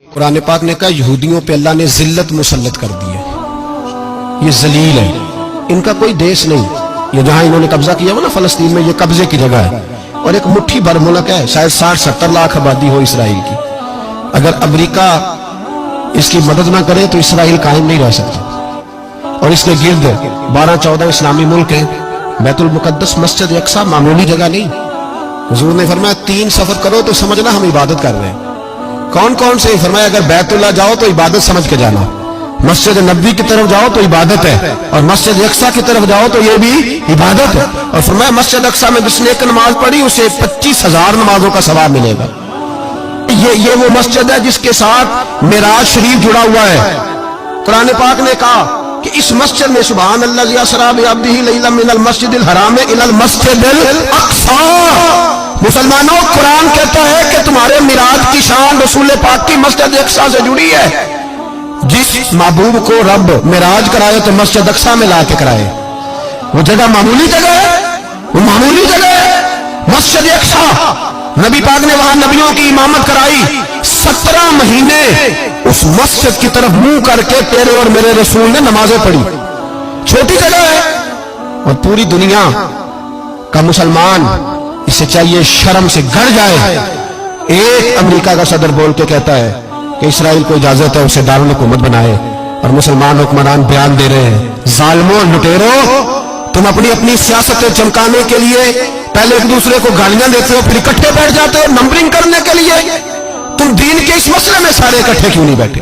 قرآن پاک نے کہا یہودیوں پہ اللہ نے ذلت مسلط کر دی ہے، یہ ذلیل ہے، ان کا کوئی دیش نہیں۔ یہ جہاں انہوں نے قبضہ کیا ہوا نا فلسطین میں، یہ قبضے کی جگہ ہے اور ایک مٹھی بھر ملک ہے، شاید 60-70 لاکھ آبادی ہو اسرائیل کی۔ اگر امریکہ اس کی مدد نہ کرے تو اسرائیل قائم نہیں رہ سکتا۔ اور اس کے گرد 12-14 اسلامی ملک ہیں۔ بیت المقدس مسجد اقصی معمولی جگہ نہیں۔ حضور نے فرمایا 3 سفر کرو تو سمجھنا ہم عبادت کر رہے ہیں۔ کون کون سے؟ فرمایا اگر بیت اللہ جاؤ تو عبادت سمجھ کے جانا، مسجد نبوی کی طرف جاؤ تو عبادت ہے، اور مسجد اقصی کی طرف جاؤ تو یہ بھی عبادت ہے۔ اور فرمایا مسجد اقصی میں جس نے ایک نماز پڑھی اسے 25,000 نمازوں کا ثواب ملے گا۔ یہ وہ مسجد ہے جس کے ساتھ معراج شریف جڑا ہوا ہے۔ قرآن پاک نے کہا کہ اس مسجد میں سبحان اللہ اسریٰ بعبدہ لیلا من المسجد الحرام الی المسجد الاقصی۔ مسلمانوں، قرآن کہتا ہے کہ تمہارے معراج کی شان رسول پاک کی مسجد اقصی سے جڑی ہے۔ جس محبوب کو رب معراج کرائے تو مسجد اقصی میں لا کے کرائے۔ وہ جگہ معمولی جگہ ہے، وہ معمولی جگہ ہے مسجد اقصی۔ نبی پاک نے وہاں نبیوں کی امامت کرائی، 17 مہینے اس مسجد کی طرف منہ کر کے تیرے اور میرے رسول نے نمازیں پڑھی۔ چھوٹی جگہ ہے اور پوری دنیا کا مسلمان اسے چاہیے شرم سے گڑ جائے۔ ایک امریکہ کا صدر بول کے کہتا ہے کہ اسرائیل کو اجازت ہے اسے دارالحکومت بنائے، اور مسلمان حکمران بیان دے رہے ہیں ظالموں، لٹیروں، تم اپنی سیاستیں چمکانے کے لیے پہلے ایک دوسرے کو گالیاں دیتے ہو، پھر اکٹھے بیٹھ جاتے ہو نمبرنگ کرنے کے لیے۔ تم دین کے اس مسئلے میں سارے اکٹھے کیوں نہیں بیٹھے؟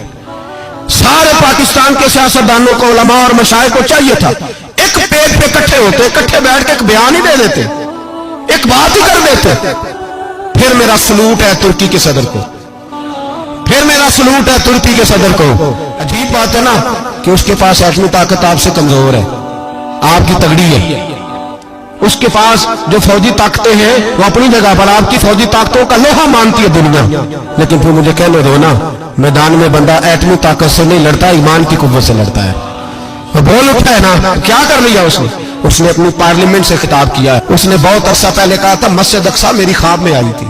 سارے پاکستان کے سیاستدانوں کو، علماء اور مشائخ کو چاہیے تھا ایک پیج پہ اکٹھے ہوتے، اکٹھے بیٹھ کے ایک بیان ہی دے دیتے، ایک بات ہی کر دیتے۔ پھر میرا سلوٹ ہے ترکی کے صدر کو، پھر میرا سلوٹ ہے ترکی کے صدر کو۔ عجیب بات ہے نا کہ اس کے پاس ایٹمی طاقت آپ سے کمزور ہے، آپ کی تگڑی ہے۔ اس کے پاس جو فوجی طاقتیں ہیں وہ اپنی جگہ پر آپ کی فوجی طاقتوں کا لوہا مانتی ہے دنیا، لیکن پھر مجھے کہنے دو نا، میدان میں بندہ ایٹمی طاقت سے نہیں لڑتا، ایمان کی قوت سے لڑتا ہے۔ وہ بول اٹھا ہے نا، کیا کر لیا اس نے اپنی پارلیمنٹ سے خطاب کیا ہے۔ اس نے بہت عرصہ پہلے کہا تھا مسجد اقصی میری خواب میں آئی تھی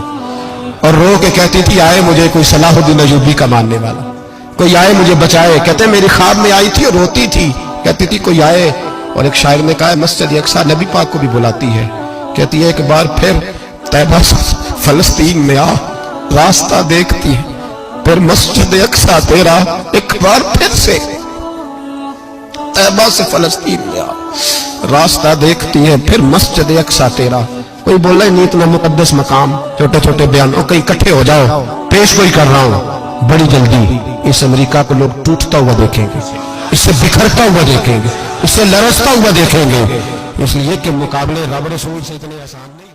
اور رو کے کہتی تھی آئے مجھے کوئی صلاح الدین ایوبی کا ماننے والا، کوئی آئے مجھے بچائے۔ کہتے میری خواب میں آئی تھی اور روتی تھی، کہتی تھی کوئی آئے۔ اور ایک شاعر نے کہا ہے مسجد اقصی نبی پاک کو بھی بلاتی ہے، کہتی ہے ایک بار پھر طیبہ فلسطین میں آ، راستہ دیکھتی ہے پھر مسجد اقصی تیرا، ایک بار پھر سے طیبہ سے فلسطین میں آ، راستہ دیکھتی ہے پھر مسجد اقصی تیرا۔ کوئی بول رہا ہے نہیں اتنا مقدس مقام، چھوٹے چھوٹے بیان، اور کہیں اکٹھے ہو جاؤ، پیش کوئی کر رہا ہوں بڑی جلدی۔ اس امریکہ کو لوگ ٹوٹتا ہوا دیکھیں گے، اس سے بکھرتا ہوا دیکھیں گے، اس سے لرزتا ہوا دیکھیں گے، اس لیے کہ مقابلے رب رسول سے اتنے آسان نہیں۔